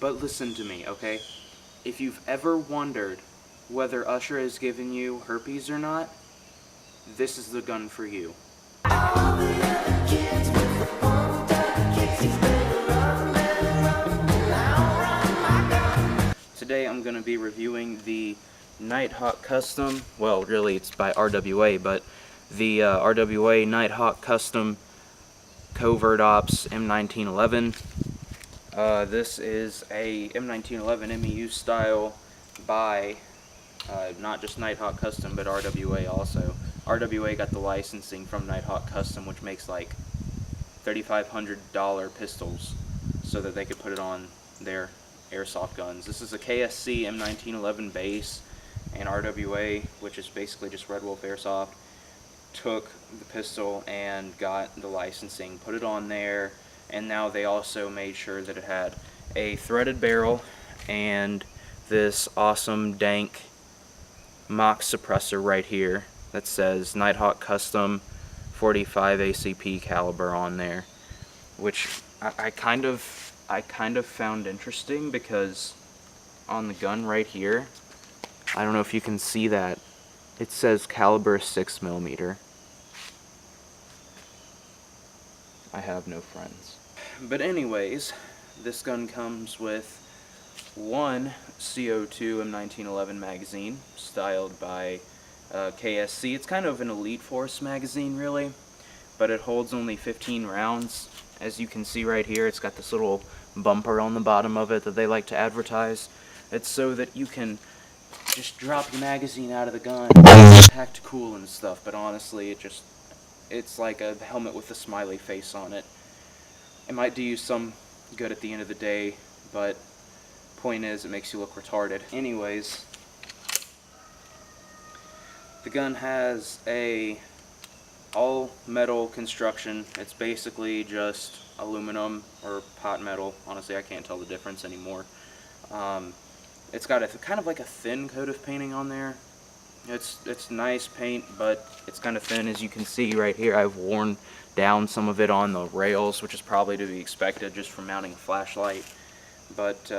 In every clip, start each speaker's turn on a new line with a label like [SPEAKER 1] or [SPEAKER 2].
[SPEAKER 1] But listen to me, okay? If you've ever wondered whether Usher has given you herpes or not, this is the gun for you. Today I'm going to be reviewing the Nighthawk Custom. Well, really it's by RWA, but the RWA Nighthawk Custom Covert Ops M1911. This is a M1911 MEU style by not just Nighthawk Custom, but RWA also. RWA got the licensing from Nighthawk Custom, which makes like $3,500 pistols, so that they could put it on their airsoft guns. This is a KSC M1911 base, and RWA, which is basically just Red Wolf Airsoft, took the pistol and got the licensing, put it on there, and now they also made sure that it had a threaded barrel and this awesome dank mock suppressor right here that says Nighthawk Custom 45 ACP caliber on there, which I kind of found interesting, because on the gun right here, I don't know if you can see that, it says caliber 6mm. I have no friends. But anyways, this gun comes with one CO2 M1911 magazine, styled by KSC. It's kind of an Elite Force magazine, really, but it holds only 15 rounds. As you can see right here, it's got this little bumper on the bottom of it that they like to advertise. It's so that you can just drop the magazine out of the gun, act cool and stuff, but honestly, it's like a helmet with a smiley face on it. It might do you some good at the end of the day, but point is, it makes you look retarded. Anyways, the gun has a all-metal construction. It's basically just aluminum or pot metal. Honestly, I can't tell the difference anymore. It's got a kind of like a thin coat of painting on there. It's nice paint, but it's kind of thin. As you can see right here, I've worn down some of it on the rails, which is probably to be expected just from mounting a flashlight. But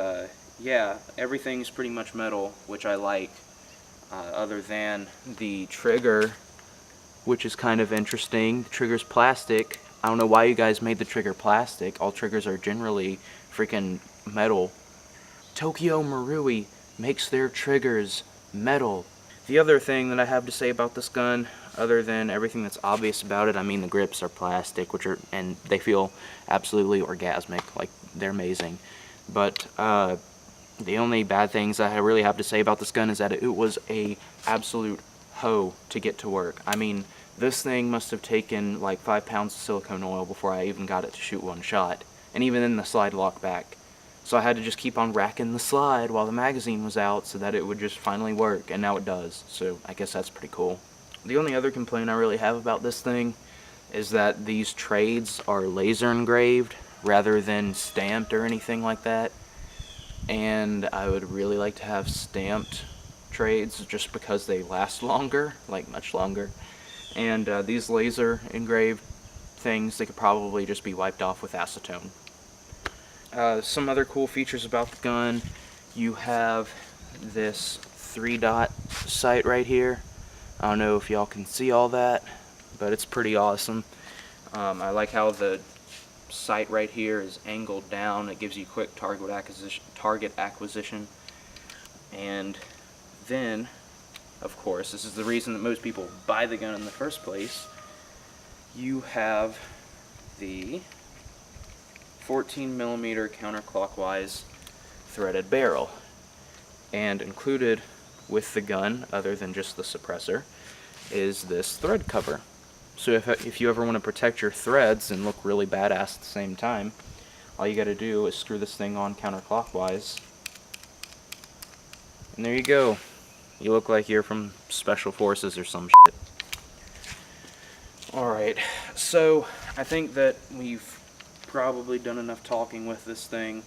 [SPEAKER 1] yeah, everything's pretty much metal, which I like, other than the trigger, which is kind of interesting. The trigger's plastic. I don't know why you guys made the trigger plastic. All triggers are generally freaking metal. Tokyo Marui makes their triggers metal. The other thing that I have to say about this gun, other than everything that's obvious about it, I mean, the grips are plastic, and they feel absolutely orgasmic, like they're amazing. But the only bad things I really have to say about this gun is that it was a absolute hoe to get to work. I mean, this thing must have taken like 5 pounds of silicone oil before I even got it to shoot one shot, and even then the slide locked back. So I had to just keep on racking the slide while the magazine was out so that it would just finally work, and now it does, so I guess that's pretty cool. The only other complaint I really have about this thing is that these trades are laser engraved rather than stamped or anything like that, and I would really like to have stamped trades just because they last longer, like much longer, and these laser engraved things, they could probably just be wiped off with acetone. Some other cool features about the gun, you have this 3-dot sight right here. I don't know if y'all can see all that, but it's pretty awesome. I like how the sight right here is angled down. It gives you quick target acquisition. And then, of course, this is the reason that most people buy the gun in the first place, you have the 14mm counterclockwise threaded barrel, and included with the gun, other than just the suppressor, is this thread cover. So if you ever want to protect your threads and look really badass at the same time, all you gotta do is screw this thing on counterclockwise, and there you go. You look like you're from Special Forces or some shit. Alright, so I think that we've probably done enough talking with this thing.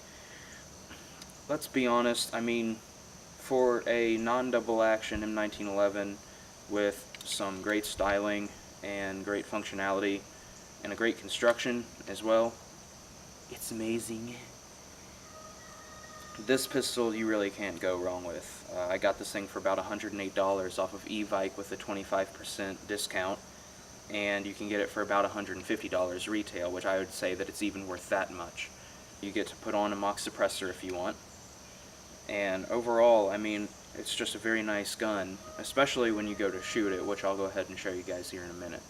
[SPEAKER 1] Let's be honest, I mean, for a non-double action M1911 with some great styling and great functionality and a great construction as well, it's amazing. This pistol you really can't go wrong with. I got this thing for about $108 off of eVike with a 25% discount, and you can get it for about $150 retail, which I would say that it's even worth that much. You get to put on a mock suppressor if you want, and overall, I mean, it's just a very nice gun, especially when you go to shoot it, which I'll go ahead and show you guys here in a minute.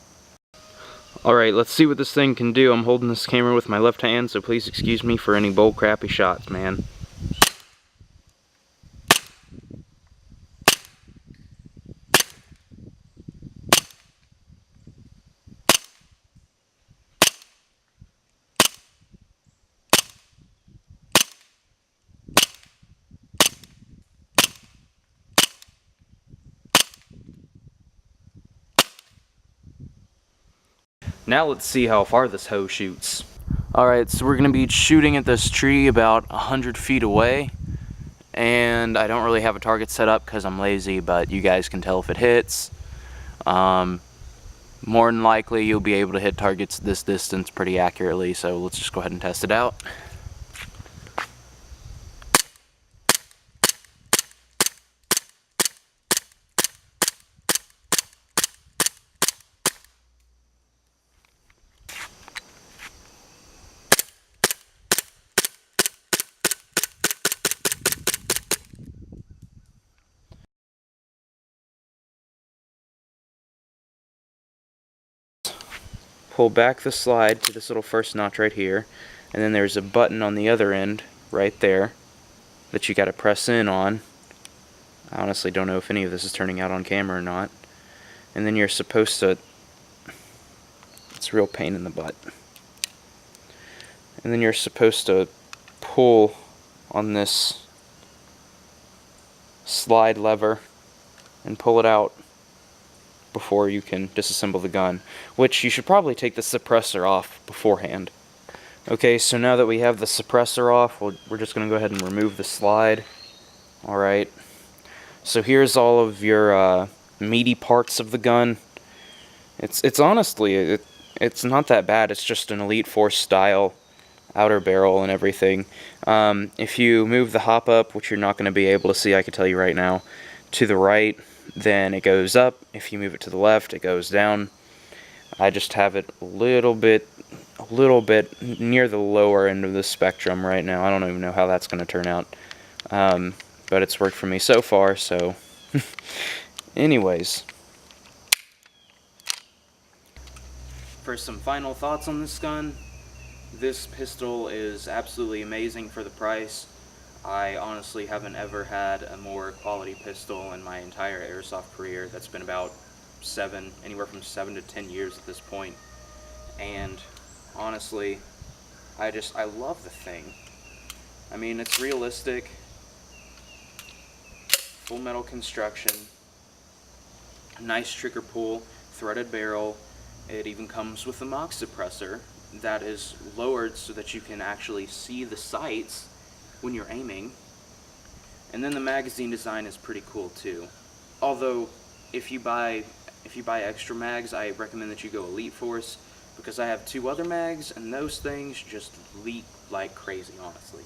[SPEAKER 1] Alright, let's see what this thing can do. I'm holding this camera with my left hand, so please excuse me for any bull crappy shots, man. Now let's see how far this hoe shoots. Alright, so we're going to be shooting at this tree about 100 feet away. And I don't really have a target set up because I'm lazy, but you guys can tell if it hits. More than likely you'll be able to hit targets this distance pretty accurately, so let's just go ahead and test it out. Pull back the slide to this little first notch right here, and then there's a button on the other end right there that you got to press in on. I honestly don't know if any of this is turning out on camera or not. And then you're supposed to, it's a real pain in the butt. And then you're supposed to pull on this slide lever and pull it out before you can disassemble the gun, which you should probably take the suppressor off beforehand. Okay, so now that we have the suppressor off, we're just going to go ahead and remove the slide. Alright, so here's all of your meaty parts of the gun. It's honestly, it's not that bad. It's just an Elite Force style outer barrel and everything. If you move the hop up, which you're not going to be able to see, I can tell you right now, to the right, then it goes up. If you move it to the left, it goes down. I just have it a little bit near the lower end of the spectrum right now. I don't even know how that's going to turn out, but it's worked for me so far. So anyways, for some final thoughts on this gun, this pistol is absolutely amazing for the price. I honestly haven't ever had a more quality pistol in my entire airsoft career. That's been about anywhere from 7 to 10 years at this point. And honestly, I love the thing. I mean, it's realistic, full metal construction, nice trigger pull, threaded barrel. It even comes with a mock suppressor that is lowered so that you can actually see the sights when you're aiming. And then the magazine design is pretty cool too. Although if you buy extra mags, I recommend that you go Elite Force, because I have 2 other mags and those things just leak like crazy, honestly.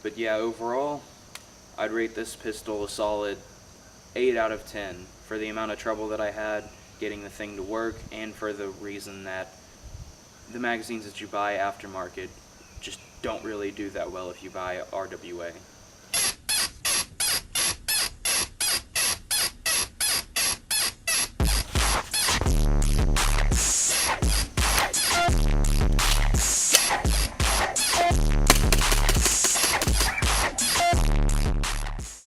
[SPEAKER 1] But yeah, overall, I'd rate this pistol a solid 8 out of 10 for the amount of trouble that I had getting the thing to work, and for the reason that the magazines that you buy aftermarket just don't really do that well if you buy RWA.